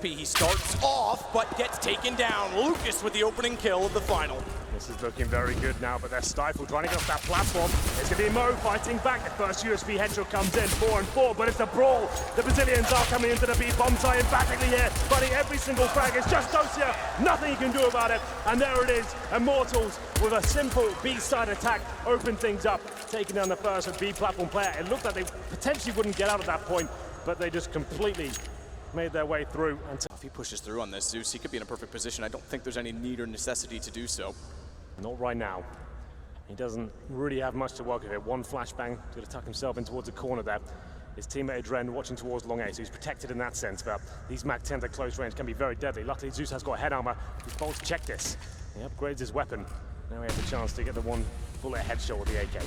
He starts off, but gets taken down. Lucas with the opening kill of the final. This is looking very good now, but they're stifled, trying to get off that platform. It's going to be Mo fighting back. The first USB headshot comes in, 4 and 4, but it's a brawl. The Brazilians are coming into the B, bomb tie emphatically here, fighting every single frag. It's just Dosia, nothing he can do about it. And there it is, Immortals with a simple B-side attack, open things up, taking down the first B platform player. It looked like they potentially wouldn't get out at that point, but they just completely made their way through. And if he pushes through on this, Zeus, he could be in a perfect position. I don't think there's any need or necessity to do so. Not right now. He doesn't really have much to work with it. One flashbang to tuck himself in towards the corner there. His teammate Adren watching towards long A, so he's protected in that sense, but these Mac 10s at close range can be very deadly. Luckily, Zeus has got head armor. He's bold to check this. He upgrades his weapon. Now he has a chance to get the one bullet headshot with the AK.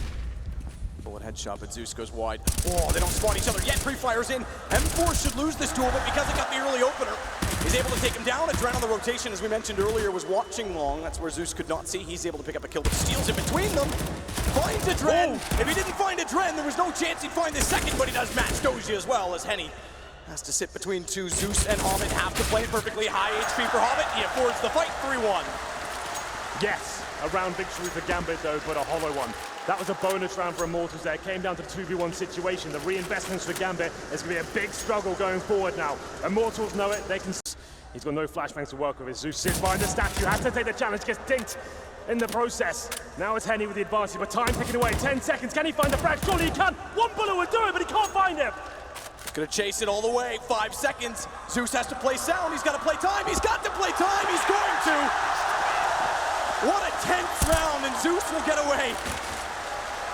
Bullet headshot, but Zeus goes wide. Oh, they don't spot each other yet. Pre-fires in. M4 should lose this duel, but because it got the early opener, he's able to take him down. Adren on the rotation, as we mentioned earlier, was watching long. That's where Zeus could not see. He's able to pick up a kill, but steals in between them. Finds Adren. If he didn't find Adren, there was no chance he'd find the second, but he does match Doji as well, as Henny has to sit between two. Zeus and Hobbit have to play perfectly. High HP for Hobbit. He affords the fight, 3-1. Yes, a round victory for Gambit though, but a hollow one. That was a bonus round for Immortals there. It came down to the 2v1 situation. The reinvestments for Gambit is going to be a big struggle going forward now. Immortals know it. They can. He's got no flashbangs to work with. Zeus sits behind the statue, has to take the challenge, gets dinked in the process. Now it's Henny with the advantage, but time ticking away. 10 seconds. Can he find the frag? Surely he can. One bullet will do it, but he can't find him. Gonna chase it all the way. 5 seconds. Zeus has to play sound. He's got to play time. He's got to play time. He's going to. What a tense round, and Zeus will get away.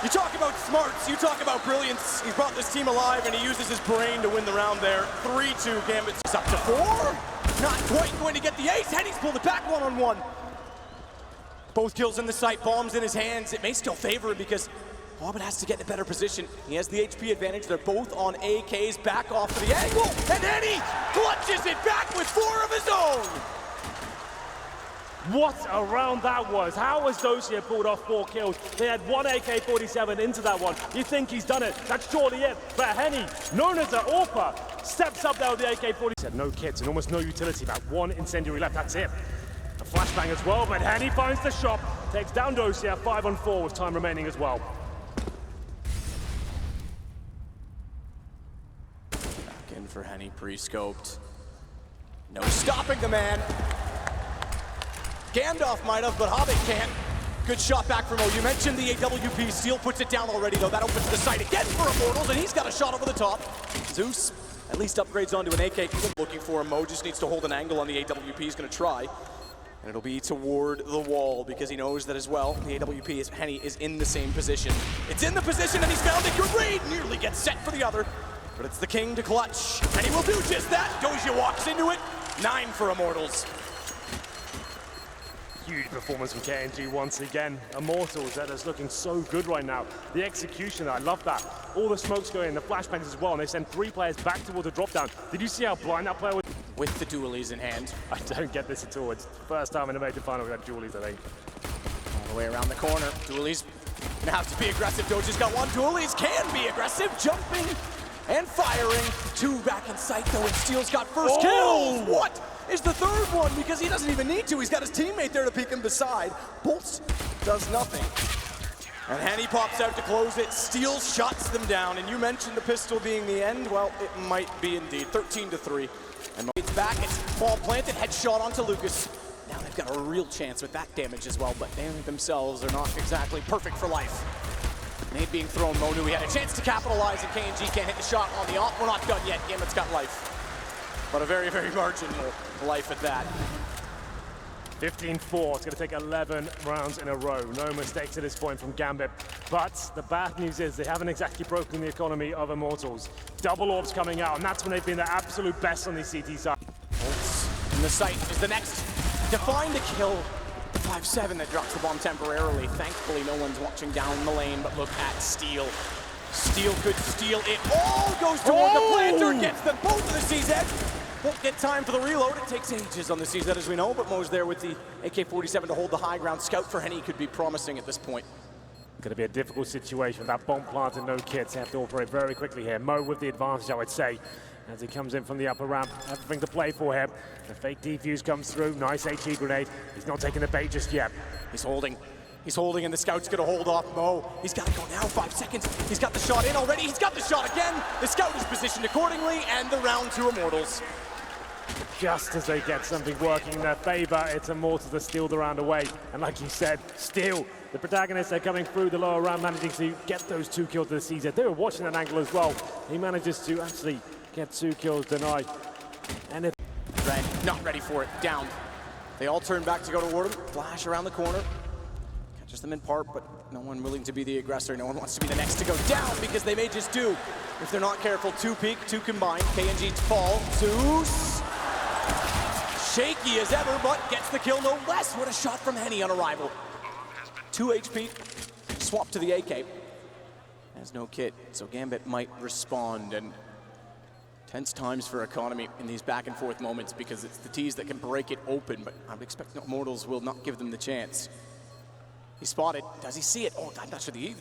You talk about smarts, you talk about brilliance. He's brought this team alive, and he uses his brain to win the round there. 3-2, Gambit's up to 4. Not quite going to get the ace. Henny's pulled it back one-on-one. Both kills in the sight, bombs in his hands. It may still favor him because Hobbit has to get in a better position. He has the HP advantage. They're both on AKs, back off to the angle, and Henny clutches it back with 4 of his own. What a round that was. How has Dosia pulled off 4 kills? They had one AK-47 into that one. You think he's done it. That's surely it. But Henny, known as the AWPer, steps up there with the AK-47. No kits and almost no utility. About 1 incendiary left. That's it. A flashbang as well, but Henny finds the shot. Takes down Dosia, 5 on 4 with time remaining as well. Back in for Henny, pre-scoped. No stopping the man. Gandalf might have, but Hobbit can't. Good shot back from Mo. You mentioned the AWP. Steel puts it down already, though. That opens the sight again for Immortals, and he's got a shot over the top. Zeus at least upgrades onto an AK. Looking for him. Mo just needs to hold an angle on the AWP. He's going to try. And it'll be toward the wall, because he knows that as well, the AWP, is Henny, is in the same position. It's in the position, and he's found it. Good read. Nearly gets set for the other. But it's the king to clutch. And he will do just that. Doja walks into it. 9 for Immortals. Huge performance from KNG once again. Immortals, that is looking so good right now. The execution, I love that. All the smokes going in, the flashbangs as well, and they send 3 players back towards the drop down. Did you see how blind that player was? With the dualies in hand. I don't get this at all. It's the first time in a major final we had dualies, I think. All the way around the corner. Dualies gonna have to be aggressive. Doja's got one. Dualies can be aggressive, jumping and firing. 2 back in sight though, and Steel's got first kills. What is the 3rd one? Because he doesn't even need to. He's got his teammate there to peek him beside. Bolts does nothing. And Henny pops out to close it. Steel shuts them down. And you mentioned the pistol being the end. Well, it might be indeed. 13-3. And it's back. It's ball planted. Headshot onto Lucas. Now they've got a real chance with that damage as well. But they themselves are not exactly perfect for life. Nade being thrown. Monu, he had a chance to capitalize, and KNG can't hit the shot on the off. We're not done yet. Gambit's got life. But a very, very marginal life at that. 15-4, it's going to take 11 rounds in a row. No mistakes at this point from Gambit. But the bad news is they haven't exactly broken the economy of Immortals. Double orbs coming out, and that's when they've been their absolute best on the CT side. Bolts in the sight is the next to find a kill. 5-7 that drops the bomb temporarily. Thankfully, no one's watching down the lane, but look at Steel. Steel could steal it. All goes toward the planter, gets them both to the CZ. Won't get time for the reload. It takes ages on the CZ, as we know, but Mo's there with the AK-47 to hold the high ground. Scout for Henny could be promising at this point. Going to be a difficult situation with that bomb plant and no kits. They have to operate very quickly here. Mo with the advantage, I would say. as he comes in from the upper ramp. Everything to play for him. The fake defuse comes through. Nice HE grenade. He's not taking the bait just yet. He's holding. He's holding, and the scout's gonna hold off Mo. He's gotta go now, 5 seconds. He's got the shot in already. He's got the shot again. The scout is positioned accordingly, and the round to Immortals. Just as they get something working in their favor, it's Immortals to steal the round away. And like you said, still, the protagonists are coming through the lower round, managing to get those 2 kills to the CZ. They were watching that angle as well. He manages to actually get 2 kills denied. And it Red, not ready for it, down. They all turn back to go toward him. Flash around the corner. Catches them in part, but no one willing to be the aggressor. No one wants to be the next to go down because they may just do. If they're not careful, 2 peek, 2 combined. KNG to fall. Zeus. Shaky as ever, but gets the kill no less. What a shot from Henny on arrival. 2 HP. Swap to the AK. Has no kit, so Gambit might respond. And tense times for Economy in these back and forth moments because it's the T's that can break it open, but I would expect Immortals will not give them the chance. He's spotted. Does he see it? Oh, I'm not sure the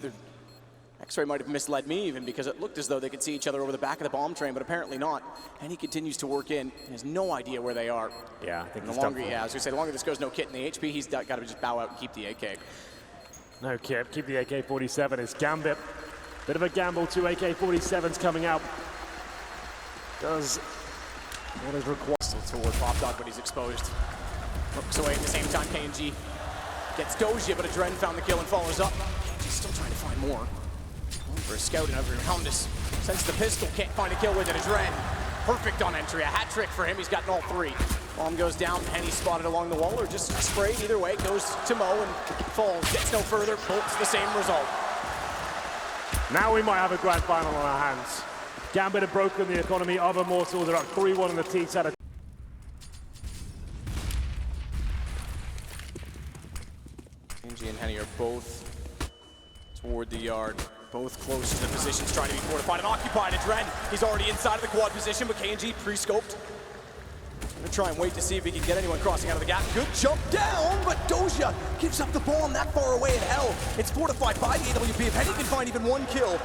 X-ray might have misled me even because it looked as though they could see each other over the back of the bomb train, but apparently not. And he continues to work in. He has no idea where they are. Yeah, I think the longer, yeah, as we say, the longer this goes, no kit in the HP, he's got to just bow out and keep the AK. No kit, keep the AK-47. It's Gambit. Bit of a gamble, 2 AK-47s coming out. Does what is required. Still toward Pop Dog, but he's exposed. Looks away at the same time, KNG gets Doja, but Adren found the kill and follows up. KNG's still trying to find more. Going for a scout and over Houndus. Since the pistol, can't find a kill with it. Adren, perfect on entry. A hat trick for him. He's gotten all 3. Bomb goes down. Henny spotted along the wall or just sprayed. Either way, goes to Mo and falls. Gets no further. Bolts the same result. Now we might have a grand final on our hands. Gambit have broken the economy of Immortals. They're up 3-1 on the T side. KNG and Henny are both toward the yard, both close to the positions, trying to be fortified and occupied. Adren, he's already inside of the quad position, but KNG pre-scoped. Gonna try and wait to see if he can get anyone crossing out of the gap. Good jump down, but Doja gives up the bomb that far away in hell. It's fortified by the AWP. If Henny can find even 1 kill,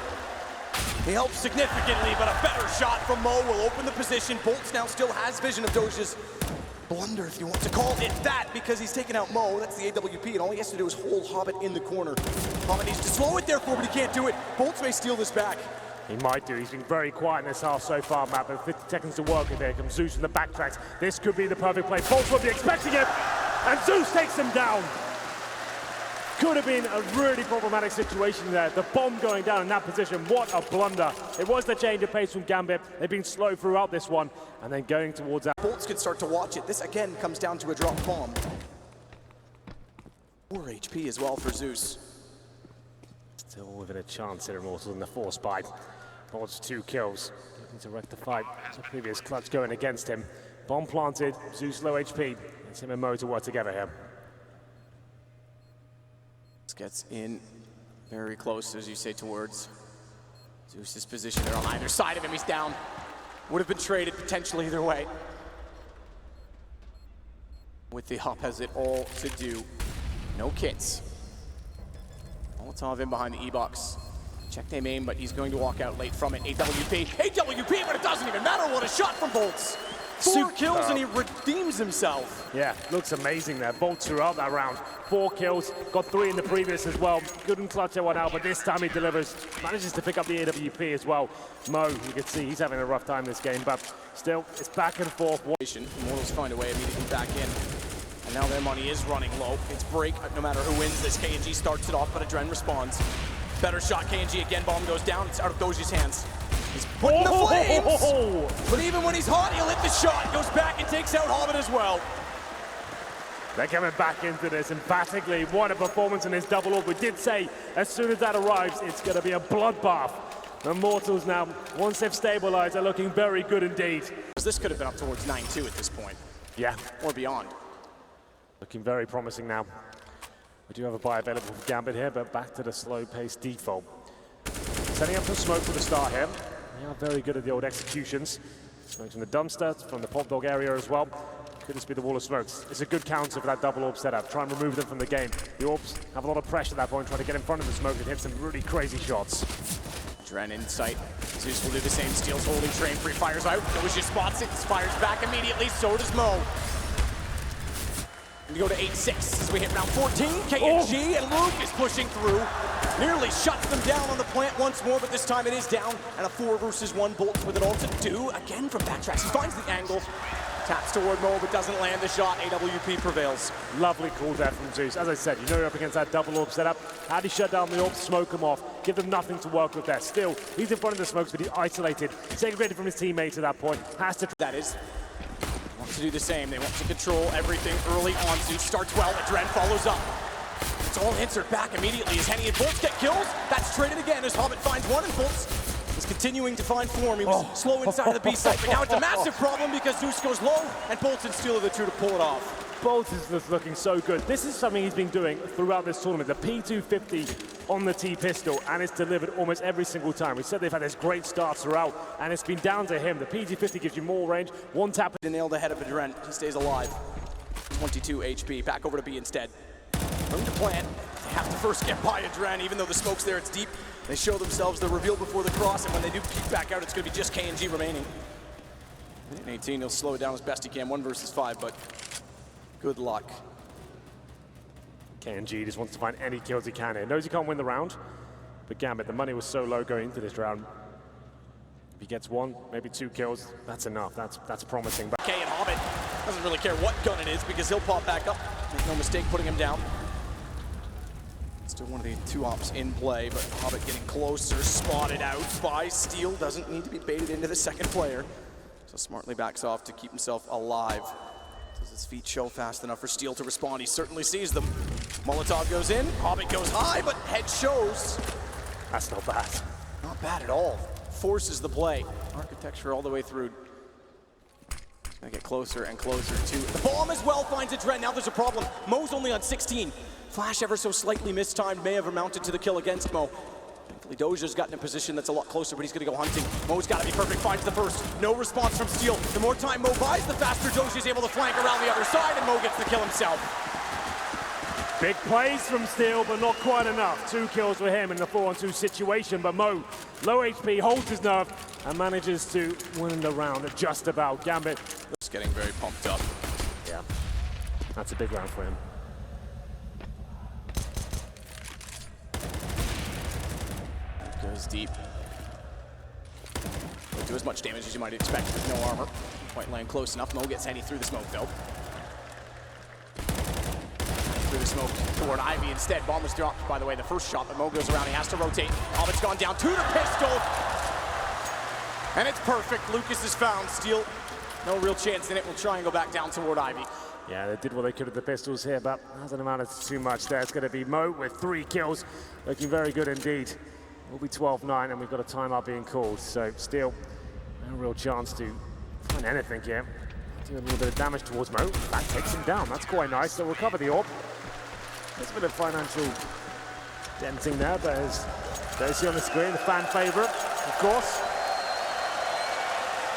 he helps significantly, but a better shot from Mo will open the position. Bolts now still has vision of Doja's blunder, if you want to call it that, because he's taken out Mo. That's the AWP, and all he has to do is hold Hobbit in the corner. Hobbit needs to slow it therefore, but he can't do it. Bolts may steal this back. He might do. He's been very quiet in this half so far, Matt, but 50 seconds to work with. Here comes Zeus in the backtracks. This could be the perfect play. Bolts will be expecting it, and Zeus takes him down. Could have been a really problematic situation there. The bomb going down in that position, what a blunder. It was the change of pace from Gambit. They've been slow throughout this one, and then going towards that. Bolts could start to watch it. This again comes down to a drop bomb. 4 HP as well for Zeus. Still within a chance here, Immortals in the force bite. Bolts 2 kills. Looking to rectify the previous clutch going against him. Bomb planted, Zeus low HP. It's him and Mo to work together here. Gets in very close, as you say, towards Zeus's position. They're on either side of him. He's down. Would have been traded potentially either way. With the Hop has it all to do. No kits. Molotov in behind the E-box. Checked aim aim, but he's going to walk out late from it. AWP, but it doesn't even matter. What a shot from Bolts. 4 kills and he redeems himself. Yeah, looks amazing there. Bolts throughout that round. 4 kills, got 3 in the previous as well. Couldn't clutch that one out, but this time he delivers. Manages to pick up the AWP as well. Mo, you can see he's having a rough time this game, but still, it's back and forth. Immortals find a way immediately back in. And now their money is running low. It's break, no matter who wins this. KNG starts it off, but Adren responds. Better shot, KNG again, bomb goes down. It's out of Doja's hands. He's putting the flames! But even when he's hot, he'll hit the shot. Goes back and takes out Hobbit as well. They're coming back into this emphatically. What a performance in this double up. We did say, as soon as that arrives, it's going to be a bloodbath. Immortals now, once they've stabilized, are looking very good indeed. This could have been up towards 9-2 at this point. Yeah. Or beyond. Looking very promising now. We do have a buy available for Gambit here, but back to the slow-paced default. Setting up some smoke for the start here. They are very good at the old executions. Smokes from the dumpster, from the pop dog area as well. Could this be the wall of smokes? It's a good counter for that double orb setup. Try and remove them from the game. The orbs have a lot of pressure at that point, trying to get in front of the smoke and hit some really crazy shots. Dren in sight. Zeus will do the same. Steals holding train. Free fires out. Doja just spots it. Fires back immediately. So does Mo. We go to 8-6 as we hit round 14. KNG and Luke is pushing through. Nearly shuts them down on the plant once more, but this time it is down. And a 4 versus 1 Bolt with it all to do. Again from backtracks. He finds the angle. Taps toward Mo, but doesn't land the shot. AWP prevails. Lovely call there from Zeus. As I said, you know you're up against that double orb setup. How do you shut down the orb, smoke them off, give them nothing to work with there? Still, he's in front of the smokes, but he's isolated, segregated from his teammates at that point. Has to... That is. Want to do the same. They want to control everything early on. Zeus starts well, but Dren follows up. It's all answered back immediately as Henny and Bolts get kills. That's traded again as Hobbit finds one, and Bolts is continuing to find form. He was slow inside of the B site, but now it's a massive problem because Zeus goes low, and Bolts and Steel are the two to pull it off. Bolts is just looking so good. This is something he's been doing throughout this tournament. The P250 on the T-pistol, and it's delivered almost every single time. We said they've had this great start throughout, and it's been down to him. The P250 gives you more range. One tap. To nail the head of a Dren. He stays alive. 22 HP. Back over to B instead. Room to plant. They have to first get by a Dren, even though the smoke's there, it's deep. They show themselves, they're revealed before the cross, and when they do peek back out, it's going to be just KNG remaining. In 18, he'll slow it down as best he can, 1 versus 5, but good luck. KNG just wants to find any kills he can here. Knows he can't win the round, but Gambit, the money was so low going into this round. If he gets 1, maybe 2 kills, that's enough. That's promising. But K and Hobbit doesn't really care what gun it is because he'll pop back up. Make no mistake putting him down. Still one of the 2 ops in play, but Hobbit getting closer, spotted out by Steel. Doesn't need to be baited into the second player. So smartly backs off to keep himself alive. Does his feet show fast enough for Steel to respond? He certainly sees them. Molotov goes in, Hobbit goes high, but head shows. that's not bad. Not bad at all. Forces the play. Architecture all the way through. Gonna get closer and closer to the bomb as well, finds a Dren. Now there's a problem. Mo's only on 16. Flash ever so slightly mistimed may have amounted to the kill against Mo. Thankfully, Doja's gotten in a position that's a lot closer, but he's gonna go hunting. Mo's gotta be perfect, finds the first. No response from Steel. The more time Mo buys, the faster Doja's able to flank around the other side, and Mo gets the kill himself. Big plays from Steel, but not quite enough. 2 kills for him in the 4-on-2 situation, but Mo, low HP, holds his nerve, and manages to win the round just about. Gambit. It's getting very pumped up. Yeah, that's a big round for him. Goes deep. Won't do as much damage as you might expect with no armor. Point land close enough. Mo gets Henny through the smoke though. Through the smoke toward Ivy instead. Bomb was dropped, by the way, the first shot, but Mo goes around. He has to rotate. Hobbit's gone down. Tudor pistol. And it's perfect. Lucas is found. Steel, no real chance in it. We'll try and go back down toward Ivy. Yeah, they did what they could with the pistols here, but hasn't amounted to too much there. It's going to be Mo with 3 kills. Looking very good indeed. We'll be 12-9, and we've got a timeout being called. So Steel, no real chance to find anything here. Do a little bit of damage towards Mo. That takes him down. That's quite nice. They'll recover the orb. There's a bit of financial denting there, but as you see on the screen, the fan favorite, of course.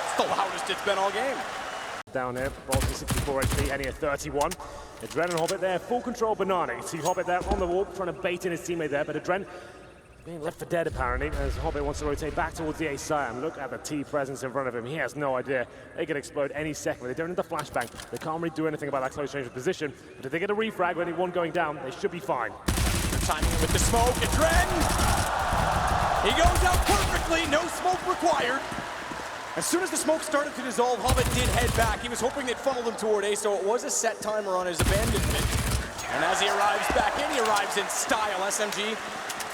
It's the loudest it's been all game. Down there, Bolts with 64 HP, Henny at 31. Adren and Hobbit there, full control Banana. You see Hobbit there on the wall, trying to bait in his teammate there, but Adren being left for dead apparently, as Hobbit wants to rotate back towards the A side. And look at the T presence in front of him. He has no idea. They could explode any second. They don't need the flashbang. They can't really do anything about that close range position. But if they get a refrag with only 1 going down, they should be fine. Timing with the smoke, Adren! He goes out perfectly, no smoke required. As soon as the smoke started to dissolve, Hobbit did head back. He was hoping they'd funnel him toward A, so it was a set timer on his abandonment. And as he arrives back in, he arrives in style. SMG,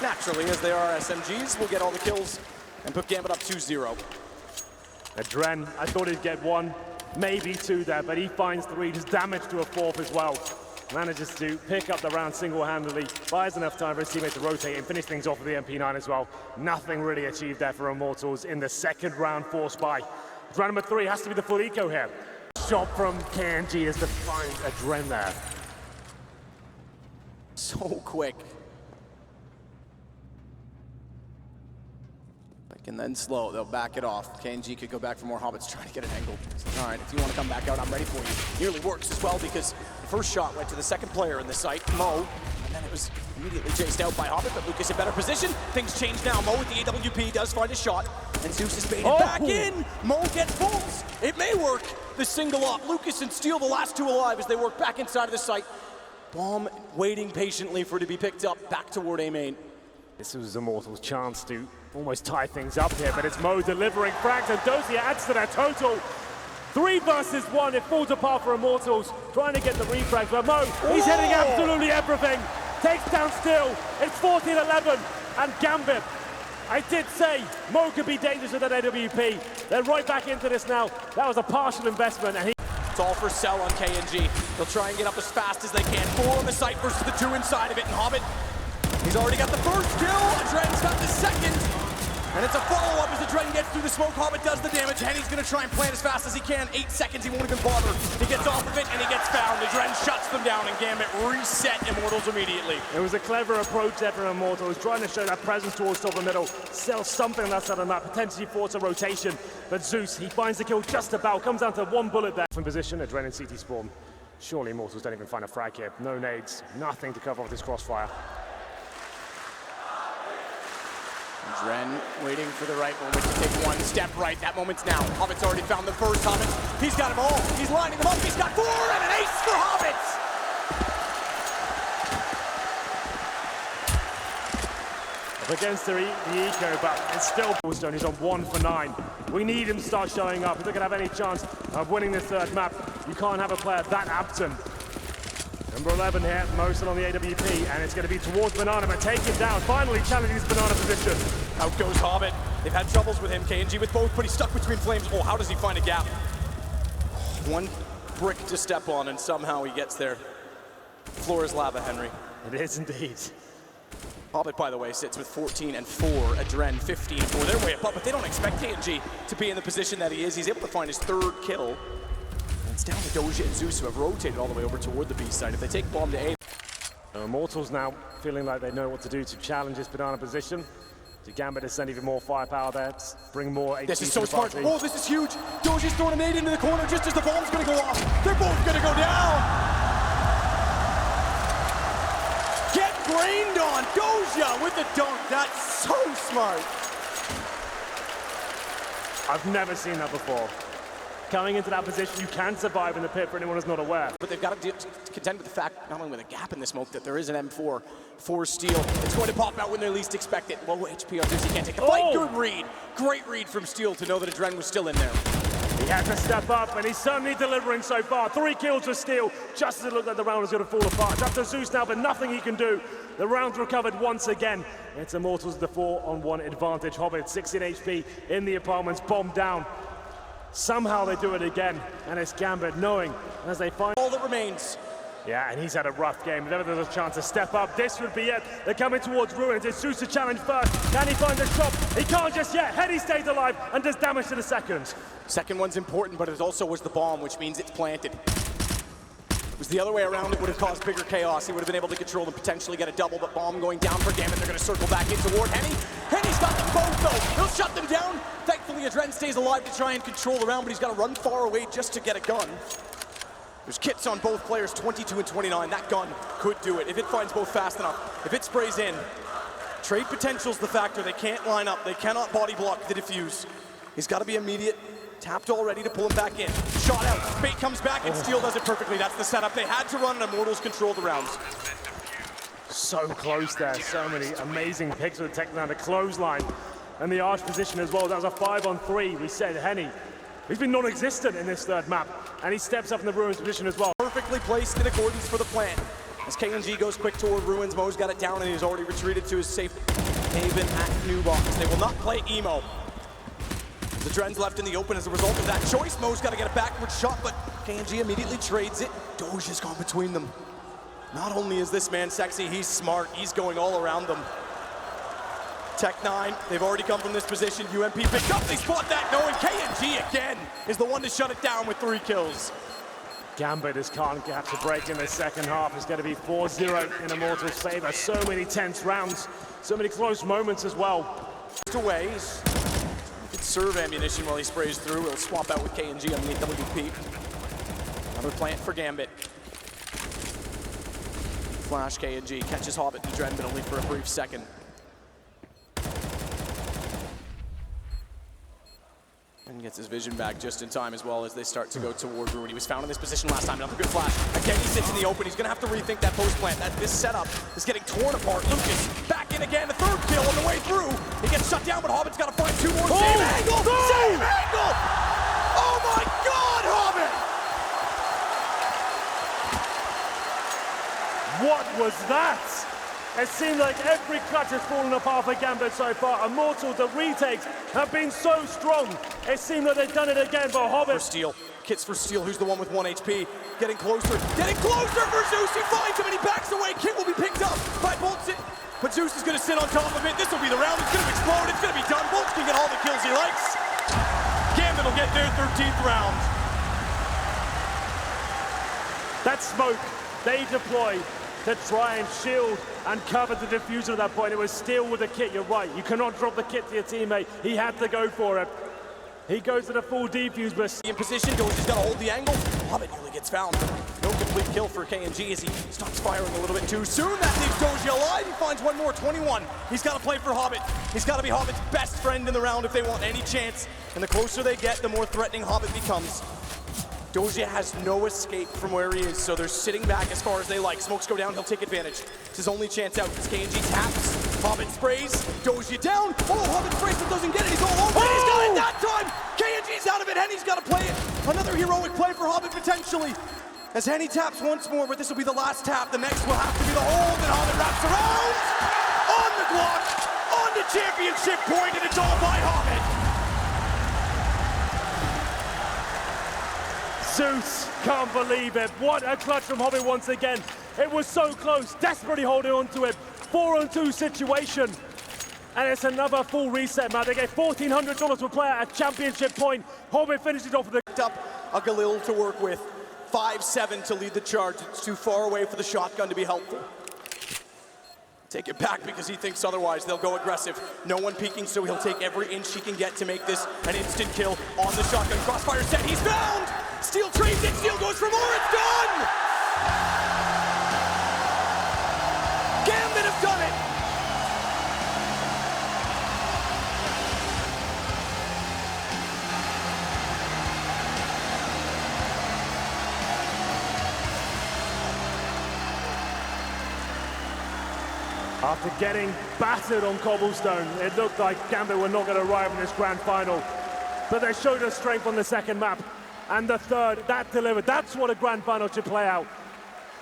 naturally, as they are SMGs, will get all the kills and put Gambit up 2-0. Adren, I thought he'd get 1, maybe 2 there, but he finds 3, does damage to a 4th as well. Manages to pick up the round single-handedly, buys enough time for his teammate to rotate and finish things off with the MP9 as well. Nothing really achieved there for Immortals in the second round forced by. Round number 3 has to be the full eco here. Shot from KNG as to find Adren there. So quick. And then slow, they'll back it off. KNG could go back for more. Hobbit's trying to get an angle. All right, if you want to come back out, I'm ready for you. Nearly works as well because the first shot went to the second player in the site, Mo. and then it was immediately chased out by Hobbit, but Lucas in better position. Things change now. Mo with the AWP does find a shot, and Zeus is baited back in. Mo gets bolts. It may work. The single up. Lucas and Steel, the last two alive as they work back inside of the site. Bomb waiting patiently for it to be picked up back toward A main. This was Immortals' chance to almost tie things up here, but it's Mo delivering frags, and Dozier adds to their total. 3 versus 1, it falls apart for Immortals, trying to get the refrags, but Mo, he's hitting absolutely everything. Takes down Steel, it's 14-11, and Gambit. I did say Mo could be dangerous with that AWP. They're right back into this now. That was a partial investment, and it's all for Cell on KNG. They'll try and get up as fast as they can. 4 on the site versus the 2 inside of it, and Hobbit, he's already got the first kill. Adren's got the second. And it's a follow-up as Adren gets through the smoke. Hobbit does the damage. Henny's gonna try and plant as fast as he can. 8 seconds, he won't even bother. He gets off of it and he gets found. Adren shuts them down and Gambit reset Immortals immediately. It was a clever approach there from Immortals, trying to show that presence towards silver middle, sell something on that side of the map, potentially force a rotation. But Zeus, he finds the kill just about, comes down to 1 bullet there. From position, Adren and CT spawn. Surely Immortals don't even find a frag here. No nades, nothing to cover off this crossfire. Adren waiting for the right moment to take 1 step right. That moment's now. Hobbit's already found the first. Hobbit, he's got them all. He's lining them up. He's got 4 and an ace for Hobbit. Up against the eco, but it's still Bullstone. He's on 1 for 9. We need him to start showing up. If they're going to have any chance of winning this third map, you can't have a player that absent. Number 11 here, Mosin on the AWP, and it's going to be towards Banana, but take it down. Finally challenging his Banana position. Out goes Hobbit. They've had troubles with him. KNG with both, but he's stuck between flames. Oh, how does he find a gap? 1 brick to step on, and somehow he gets there. Floor is lava, Henry. It is indeed. Hobbit, by the way, sits with 14 and 4. Adren 15-4. They're way above, but they don't expect KNG to be in the position that he is. He's able to find his 3rd kill. It's down to Doja and Zeus, who have rotated all the way over toward the B side. If they take bomb to A. Immortals now feeling like they know what to do to challenge this Banana position. To Gambit to send even more firepower there, bring more HP. This is so smart. Oh, this is huge. Doja's throwing a nade into the corner just as the bomb's going to go off. They're both going to go down. Get grained on. Doja with the dunk. That's so smart. I've never seen that before. Coming into that position, you can survive in the pit for anyone who's not aware. But they've got to contend with the fact, not only with a gap in the smoke, that there is an M4 for Steel. It's going to pop out when they least expect it. Low HP on this, he can't take the fight. Good read. Great read from Steel to know that Adren was still in there. He had to step up, and he's certainly delivering so far. 3 kills for Steel, just as it looked like the round was going to fall apart. It's up to Zeus now, but nothing he can do. The round's recovered once again. It's Immortals the 4-on-1 advantage. Hobbit, 16 HP in the apartments, bombed down. Somehow they do it again, and it's Gambit knowing as they find all that remains. Yeah, and he's had a rough game. If ever there's a chance to step up, this would be it. They're coming towards Ruins. It's Zeus to challenge first. Can he find the shot? He can't just yet. Henny stays alive and does damage to the second. Second one's important, but it also was the bomb, which means it's planted. If it was the other way around, it would have caused bigger chaos. He would have been able to control and potentially get a double, but bomb going down for Gambit. They're going to circle back in toward Henny. Henny's got them both, though. He'll shut them down. Thankfully, Adren stays alive to try and control the round, but he's got to run far away just to get a gun. There's kits on both players, 22 and 29. That gun could do it if it finds both fast enough. If it sprays in, trade potential's the factor. They can't line up. They cannot body block the defuse. He's got to be immediate. Tapped already to pull him back in. Shot out. Bait comes back, and Steel does it perfectly. That's the setup. They had to run, and Immortals control the rounds. So close there. So many amazing picks with the tech down the clothesline. And the arch position as well. That was a 5-on-3. We said Henny. He's been non-existent in this third map. And he steps up in the Ruins position as well. Perfectly placed in accordance for the plan. As KNG goes quick toward Ruins, Mo's got it down, and he's already retreated to his safe haven at New Box. They will not play Emo. The Dren's left in the open as a result of that choice. Mo's got to get a backward shot, but KNG immediately trades it. Doja's gone between them. Not only is this man sexy, he's smart. He's going all around them. Tech 9, they've already come from this position. UMP picked up, they spot that, knowing KNG again is the one to shut it down with 3 kills. Gambit just can't get to break in the second half. It's going to be 4-0 in Immortals' favor. So many tense rounds, so many close moments as well. Away, he could serve ammunition while he sprays through. He'll swap out with KNG on the AWP. Another plant for Gambit. flash, K&G catches Hobbit and Dren, but only for a brief second. And gets his vision back just in time as well as they start to go toward Ruin. He was found in this position last time. Another good flash. Again, he sits in the open. He's going to have to rethink that post plant. This setup is getting torn apart. Lucas back in again. The third kill on the way through. He gets shut down, but Hobbit's got to find two more. Same angle! Same angle! Oh my God, Hobbit! What was that? It seemed like every clutch has fallen apart for Gambit so far. Immortals, the retakes have been so strong. It seemed like they've done it again for Hobbit. For Steel, Kits for Steel, who's the one with 1 HP. Getting closer for Zeus. He finds him and he backs away. Kit will be picked up by Boltz. But Zeus is going to sit on top of it. This will be the round. It's going to explode. It's going to be done. Boltz can get all the kills he likes. Gambit will get their 13th round. That smoke they deploy to try and shield and cover the diffuser at that point. It was Steel with the kit, you're right. You cannot drop the kit to your teammate. He had to go for it. He goes to the full defuse, but in position, Doji's got to hold the angle. Hobbit nearly gets found. No complete kill for K&G as he stops firing a little bit too soon. That leaves Doji alive. He finds one more, 21. He's got to play for Hobbit. He's got to be Hobbit's best friend in the round if they want any chance. And the closer they get, the more threatening Hobbit becomes. Doja has no escape from where he is, so they're sitting back as far as they like. Smokes go down, he'll take advantage. It's his only chance out. As K&G taps, Hobbit sprays, Doja down. Oh, Hobbit sprays but doesn't get it. He's all over it. He's got it that time. K&G's out of it. Henny's got to play it. Another heroic play for Hobbit potentially. As Henny taps once more, but this will be the last tap. The next will have to be the hold, and Hobbit wraps around. On the block, on the championship point, and it's all by Hobbit. Zeus can't believe it. What a clutch from Hobbit once again. It was so close, desperately holding on to it. 4-on-2 situation. And it's another full reset, man. They get $1,400 per player at championship point. Hobbit finishes off with the... Up a Galil to work with. 5-7 to lead the charge. It's too far away for the shotgun to be helpful. Take it back because he thinks otherwise. They'll go aggressive. No one peeking, so he'll take every inch he can get to make this an instant kill on the shotgun. Crossfire set, he's found! Steel trades it, Steel goes for more, it's done! Gambit have done it! After getting battered on cobblestone, it looked like Gambit were not going to arrive in this grand final. But they showed us strength on the second map. And the third, that delivered. That's what a grand final should play out.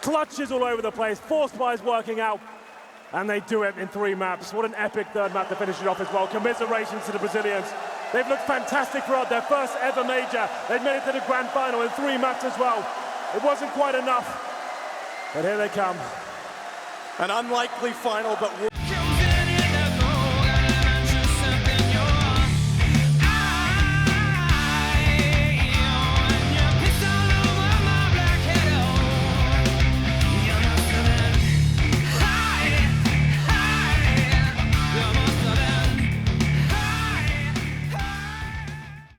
Clutches all over the place, force buys working out. And they do it in 3 maps. What an epic third map to finish it off as well. Commiserations to the Brazilians. They've looked fantastic throughout their first ever major. They've made it to the grand final in 3 maps as well. It wasn't quite enough. But here they come. An unlikely final, but